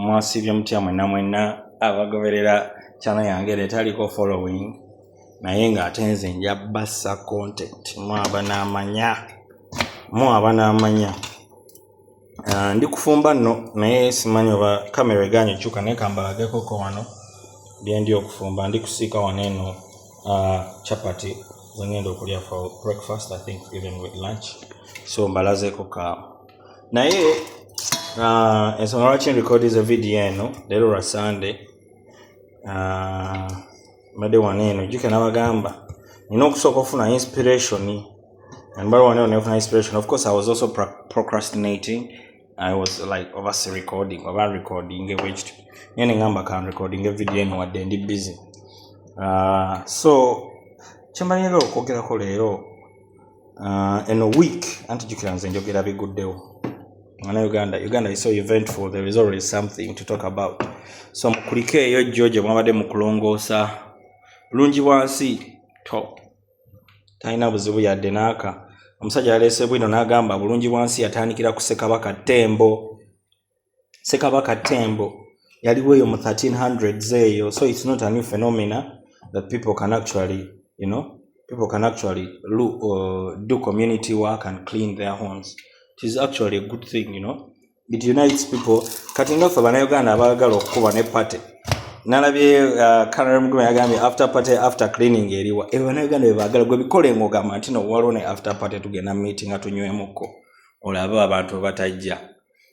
mwasibye mutya mwena abagoberera channel yange letaliko following naye nga ate nze nja bassa content mwaba n'amanya ndi kufumba nno naye simanyi oba kamera eganye kyuka naye kambalagekoko wano byendi okufumba ndi kusiika wano eno chapati zengenda okulya for breakfast, I think even with lunch, so mbalazeko kaawa naye ensonga lwaki nrecordiza video eno leero lwa Sunday mbadde wano eno jjuke n'abagamba nina okusooka okufuna inspiration and mbadde wano eno nefuna inspiration. Of course I was also procrastinating. I was like obviously recording which nyene ngamba kan recording a video eno wadde ndi busy so kyembalira okwogerako leero in a week antijjukira nze njogera biguddewo Uganda is so eventful. There is always something to talk about. So mukulike eyo George mwabadde mukulongoosa bulungi bwansi top talina buzibu yadde naaka. Omusajja yaleese bwino n'agamba bulungi bwansi yatandikira ku Ssekabaka Tembo yaliwo eyo mu 1300s eyo, so it's not a new phenomena that people can actually do community work and clean their homes. It is actually a good thing, It unites people. Kati ngaffe Bannayuganda abaagala okukuba ne party. Nalabye Colonel Mugume yagambye after party after cleaning eriwa. Bannayuganda be baagala gwe bikole ng'ogamba nti no waliwo ne after party tugenda meeting atunywemukko olaba abantu batajja.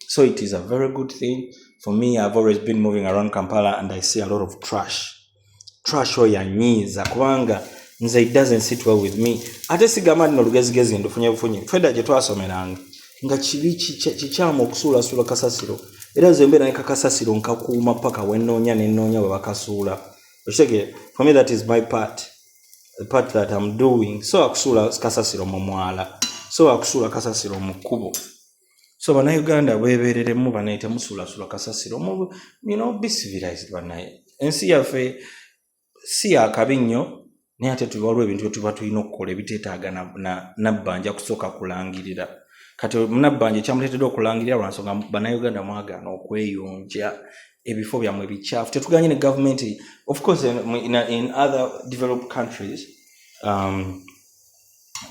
So it is a very good thing. For me, I've always been moving around Kampala and I see a lot of trash oyanyiiza kubanga nze it doesn't sit well with me. Ate sigamba nno lugezigezi ndufunye bufunye. Feda gye twasomeranga nga kibi kikyamu okusuulasula kasasiro era zembe naye kakasasiro nkakuuma paka wenoonya nenoonya bwe bakasuula. For me that is my part, the part that I'm doing. So akusuula kasasiro mu mwala, so akusuula kasasiro mu kkubo. So Bannayuganda beebereremu banaye temusuulasula kasasiro mu be civilized banaye. Ensi yaffe si akabi nnyo naye ate tuwaliwo ebintu bye tuba tulina okukola ebiteetaaga nabbanja kusooka kulangirira. Kati munabbanja kyamuleetedde okulangirira lwansonga Bannayuganda mwagaana okweyonja ebifo byammwe bikyafu. Tetuganye ne government. Of course in other developed countries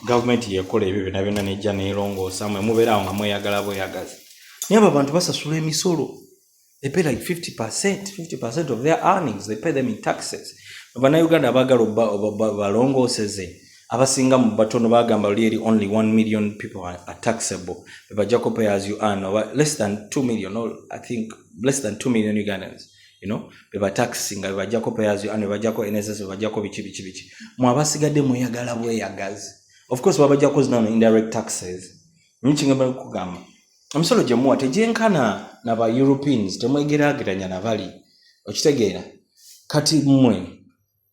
government yekola ebyo byonna nejja neerongoosa mwe mubeerawo nga mweyagala bweyagazi. Naye abo abantu basasula emisolo. They pay like 50% of their earnings. They pay them in taxes. Bannayuganda abaagala balongooseze abasinga mu batono bagamba really only 1 million people are taxable. Bajjako pay as you earn, or less than 2 million, or I think less than 2 million Ugandans, beba taxing, bajjako pay as you earn, bajjako NSS, bajjako bichi. Mwabasigadde mweyagala bweyagazi. Of course babajjako zino indirect taxes. Mchinga kugamba omusolo gye muwa tegyenkana n'aba Europeans, temwegeraageranya na bali. Okitegeera kati mmwe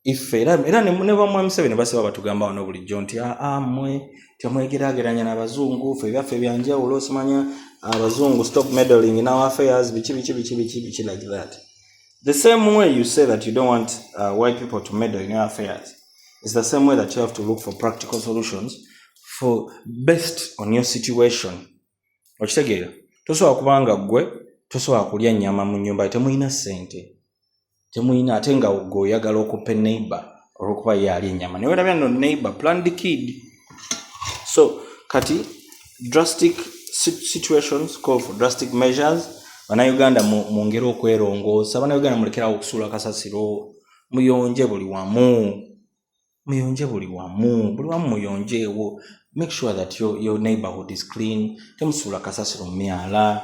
ife era ne bamwe Museveni basiba batugamba wano bulijjo nti mmwe temwegeraageranya n'abazungu, ffe byaffe byanjawulo, osimanya abazungu stop meddling in our affairs, bichi like that. The same way you say that you don't want white people to meddle in your affairs, it's the same way that you have to look for practical solutions for based on your situation. Okitegeera tosobola kubanga gwe tosobola kulya nnyama mu nnyumba temuyina ssente, temuyina ate nga gwe oyagala okupa neighbor olwokuba yali ennyama naye olabya no neighbor plan the kid. So kati drastic situations call for drastic measures. Bannayuganda mwongere okwerongoosa. Bannayuganda mulekerawo okusuula kasasiro, muyonje buli wamu buli wamu muyonjeewo. Make sure that your neighborhood is clean. Temusuula kasasiro mu myala,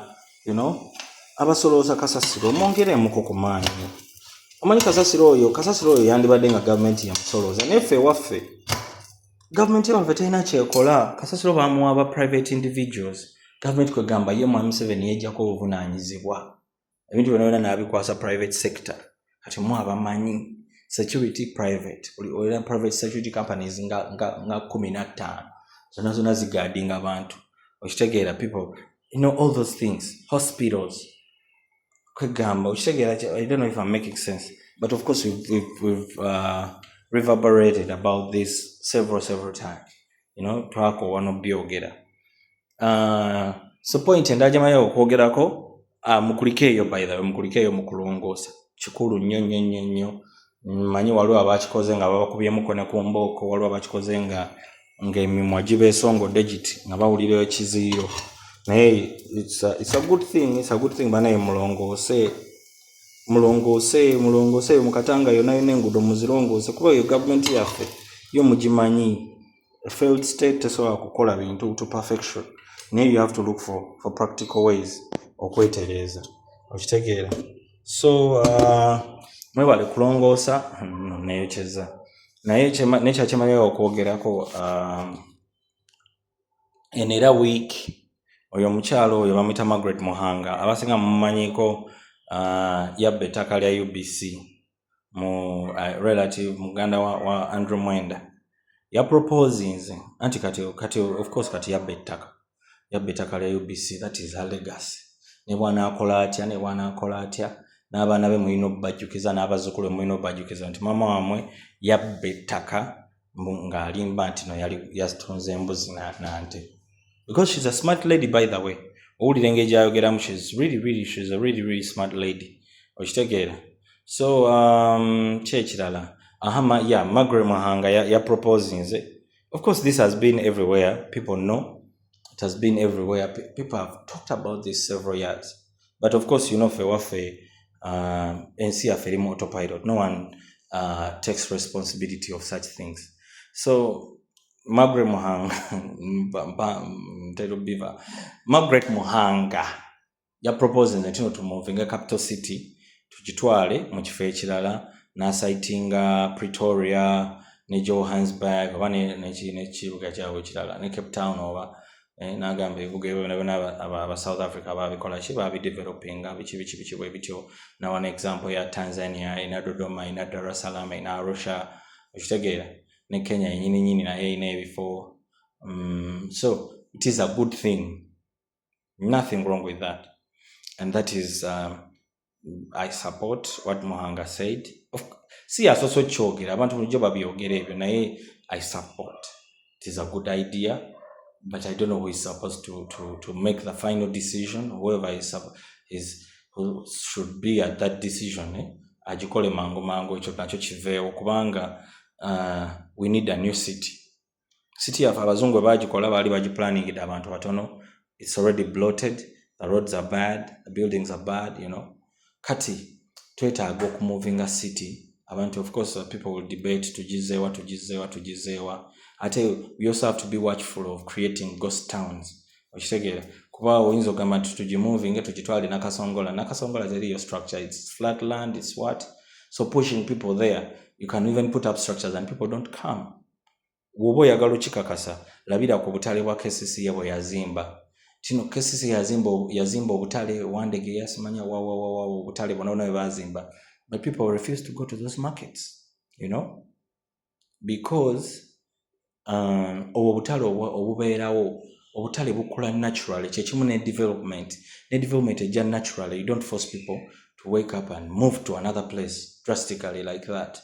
abasolooza kasasiro mwongeremuko ku maanyi. Omanyi kasasiro oyo yandibadde nga gavumenti yamusolooza naye ffe ewaffe gavumenti yaffe terina kyekola. Kasasiro bamuwa aba private individuals. Gavumenti kwegamba ye Mwami Museveni yejjako obuvunaanyizibwa ebintu byonna n'abikwasa private sector. Kati mwe abamanyi security private olina private security companies nga 15 zonna zigaadinga abantu. Okitegeera people, all those things, hospitals kwegamba. Okitegeera, I don't know if I'm making sense, but of course we've reverberated about this several times. Twako wano byogera. So point endajamayo okwogerako mukulikeeyo by the way, mukulikeeyo mu kulongoosa kikulu nnyo. Mmanyi waliwo abakikoze nga babakubyemukko ne ku mbooko, waliwo abakikoze ng'emimwa gibeesongodde giti nga bawulira ekiziiro, naye it's a good thing banaye mulongoose mukatanga yonna enguudo muzirongoose, kuba yo gavumenti yaffe yo mugimanyi failed state tesobola kukola bintu to perfection, naye you have to look for practical ways okwetereeza, okitegeera. So mwebale kulongoosa neyokyeza, naye nekyakyemalira okwogerako eno era week oyo omukyalo oyo bamuyita Margaret Muhanga, abasinga mumanyiko yabba ettaka lya UBC mu relative muganda wa Andrew Mwenda yaproposinze anti kati of course kati yabba ettaka lya UBC, that is her legacy. Ne bw'anaakola atya n'abaana be mulina obbajjukiza n'abazzukulu mulina obbajjukiza nti maama wamwe yabba ettaka ng'alimba nti no yali yatunze embuzi nante, because she's a smart lady by the way. Owulira engeri gy'ayogeramu, she's a really smart lady, okitegeera. So kyekirala Margaret Muhanga ya proposinze. Of course this has been everywhere, people know it has been everywhere, people have talked about this several years, but of course fe waffe ensi yaffe erimu autopilot, no one takes responsibility of such things. So Margaret Muhanga ya proposing that to move in a capital city tugitwale mu kifo ekirala, n'asitinga Pretoria ne Johannesburg oba nekibuga kyabwe ekirala ne Cape Town oba n'agamba ebibuga ebyo aba South Africa babikola ki babidevelopinga biki bwe bityo. Na one example ya Tanzania ina Dodoma, ina Dar es Salaam, ina Arusha, okitegeera, ne Kenya nyini naye ina ebifo. So it is a good thing, nothing wrong with that, and that is I support what Muhanga said. See also kyogera abantu bulijjo babyogera ebyo, naye I support, it is a good idea, but I don't know who is supposed to make the final decision. Whoever who should be at that decision agikole mangu ekyo nakyo kiveewo, kubanga we need a new city yaffe abazungu bagikola baali bagiplanningidde abantu batono. It's already bloated, the roads are bad, the buildings are bad, kati twetaaga okumoving a city. Abantu, of course, people will debate tugizeewa. We also have to be watchful of creating ghost towns, okitegeera, kuba oyinza ogamba nti tugimoving tugitwale nakasongola teri yo structure, it's flat land, it's what, so pushing people there, you can even put up structures and people don't come. Wobo oyagala okikakasa, labira ku butale bwa KCC bwe yazimba. Kino KCC yazimba obutale wandege yasimanya wa obutale bonna bwe bazimba, but people refuse to go to those markets, because obutale obubeerawo, obutale bukula naturally, kyekimu ne development ejja naturally. You don't force people to wake up and move to another place drastically like that,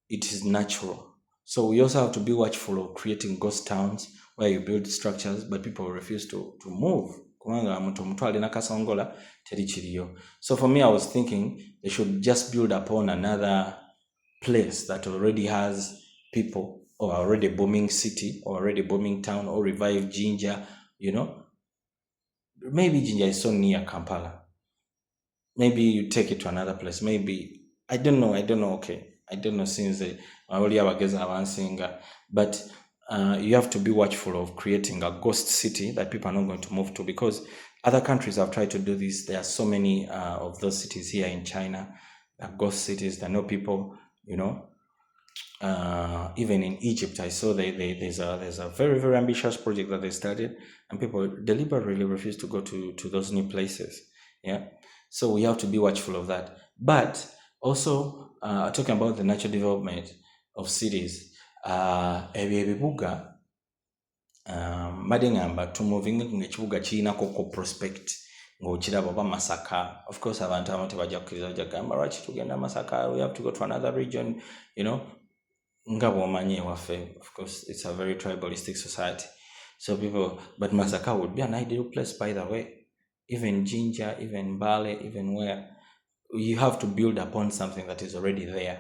it is natural. So we also have to be watchful of creating ghost towns where you build structures but people refuse to move, kubanga mutwale nakasongola teri kiriyo. So for me, I was thinking they should just build upon another place that already has people, or already booming city, or already booming town, or revive Jinja. Maybe Jinja is so near Kampala, maybe you take it to another place, maybe I don't know, okay, I don't know, since but you have to be watchful of creating a ghost city that people are not going to move to, because other countries have tried to do this. There are so many of those cities here in China, ghost cities that know people, even in Egypt, I saw there's a very, very ambitious project that they started, and people deliberately refuse to go to those new places. So we have to be watchful of that. But also talking about the natural development of cities, ebibuga madengamba to moving ngekibuga kirinako prospect ng'okiraba oba Masaka. Of course abantu abamu tebajja kukkiriza gamba lwaki tugenda Masaka, we have to go to another region, nga bw'omanyi ewaffe, of course it's a very tribalistic society, so people, but Masaka would be an ideal place, by the way. even ginger, even barley, even where you have to build upon something that is already there.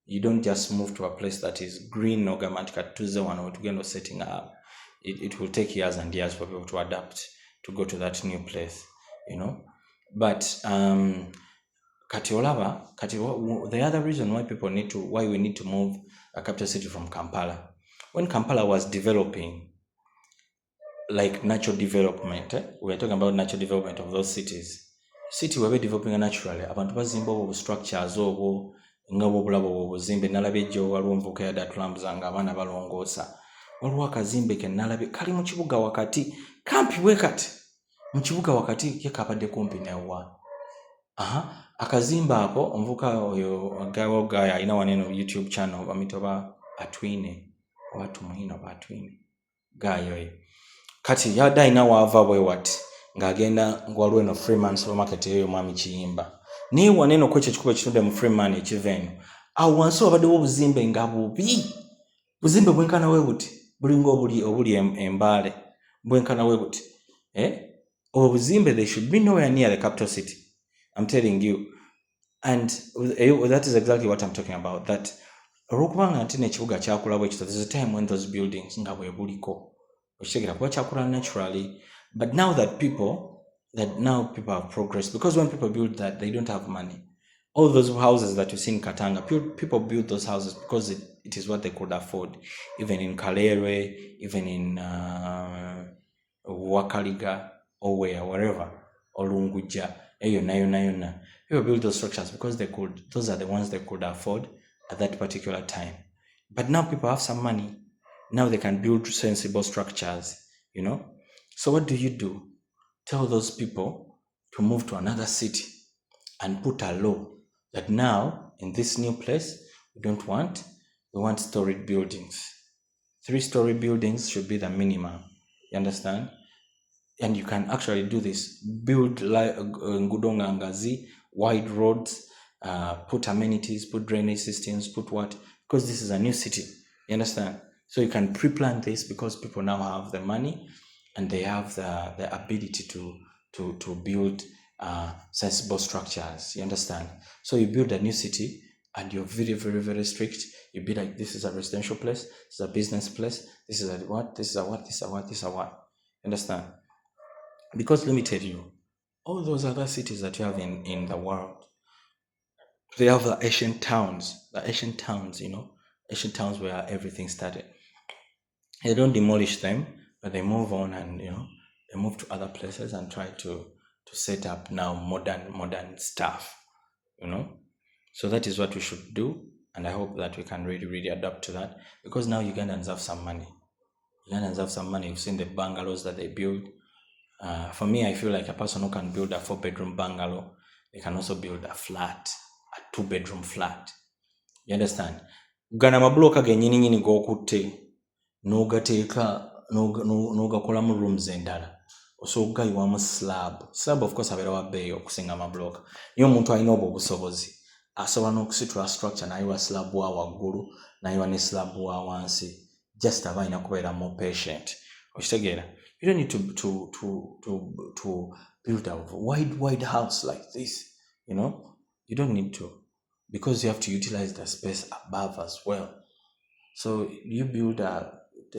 You don't just move to a place that is green ogamatika tuze wano tugenda setting up. It will take years and years for people to adapt to go to that new place, But kati olaba, the other reason why we need to move a capital city from Kampala. When Kampala was developing, like natural development, we are talking about natural development of those cities. City were developing naturally. Abantu bazimba obu structures obu nga bw'obulaba obuzimbe nalabye ejjo waliwo nvuka ya datulambza nga abaana balongoosa. Waliwo akazimbe ke nalabye kali mu kibuga wakati kampi bwe kati mu kibuga wakati ke kabadde kumpi newa. Akazimba ako omuvuka oyo gaya alina waneno YouTube channel bamitoba Atwine watu muhino batwine gayo kati yada ina wava bwe wati ngagenda ngwalwe no Freeman supermarket eyo mwami Kiyimba ni waneno kweche kikuba kitunde mu Freeman ekiveno awo wansi wabadde obuzimbe ngabubi buzimbe bwenkana we buti bulingo obuli embale bwenkana we buti obuzimbe they should be nowhere near the capital city. I'm telling you. And that is exactly what I'm talking about. That olwokubanga nti nekibuga kyakula bwe kityo, there's a time when those buildings nga bwe buliko okitegeera kuba kyakula naturally. But now people have progressed, because when people build that, they don't have money. All those houses that you see in Katanga, people build those houses because it is what they could afford. Even in Kalere, even in Wakaliga, or wherever, or Lunguja, yona. People build those structures because those are the ones they could afford at that particular time. But now people have some money. Now they can build sensible structures, So what do? Tell those people to move to another city and put a law that now in this new place, we want storied buildings. 3-story buildings should be the minimum. You understand? And you can actually do this. Build like Ngudonga Ngazi, wide roads, put amenities, put drainage systems, put what? Because this is a new city. You understand? So you can pre-plan this because people now have the money and they have the ability to build sensible structures. You understand? So you build a new city and you're very, very, very strict. You be like, this is a residential place, this is a business place, this is a what, this is a what, this is a what, this is a what. You understand? Because let me tell you, all those other cities that you have in the world, they have the ancient towns, ancient towns where everything started. They don't demolish them, but they move on and, they move to other places and try to set up now modern stuff, So that is what we should do. And I hope that we can really, really adapt to that, because now Ugandans have some money. You've seen the bungalows that they build. For me, I feel like a person who can build a 4-bedroom bungalow, they can also build a 2-bedroom flat. You understand? Gana mabloka genyini gokutte nogateeka nogakolamu rooms endala osogayiwamu slab of course abeera wa bbeeyi okusinga amabloka niyo omuntu alina obwo obusobozi asobola n'okusitula structure nayiwa slab wa waggulu nayiwa ne slab wa wansi just aba alina kubeera more patient. Okitegeera? You don't need to build a wide house like this, You don't need to, because you have to utilize the space above as well. So you build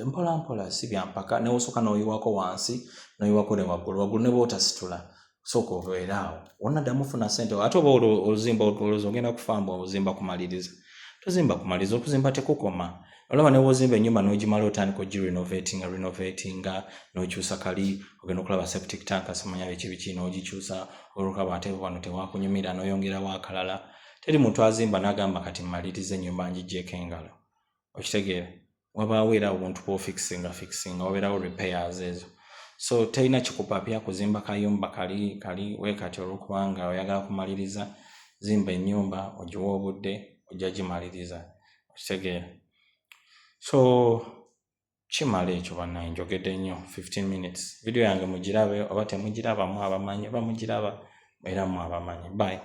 mpola si byampaka newosoka noyiwako wansi noyiwako ne waggulu ne bootasitula sooka obeeraawo wonna ddamu funa ssente ate oba oluzimba ogenda kufamba oluzimba kumaliriza tozimba kumaliza okuzimba tekukoma. Olaba ne wozimba ennyumba n'ogimala otandika renovatinga n'okyusa kali ogenda okulaba septic tank asimanya biki n'ogikyusa olukaba ate wano tewakunyumira n'oyongerawo akalala. Teri muntu azimba n'agamba kati mmaliriza ennyumba njiggyeko engalo. Okitegeera? Wabaawo era obuntu bw'ofikisinga wabeerawo repairs ezo. So terina kikupapya kuzimba kayumba kali wekati olwokubanga oyagala kumaliriza. Zimba ennyumba ogiwa obudde ojja gimaliriza. Okitegeera? So kimala ekyo bannange njogedde nnyo 15 minutes. Video yange mugirabe oba temugiraba mu abamanyi oba mugiraba era mu abamanyi. Bye.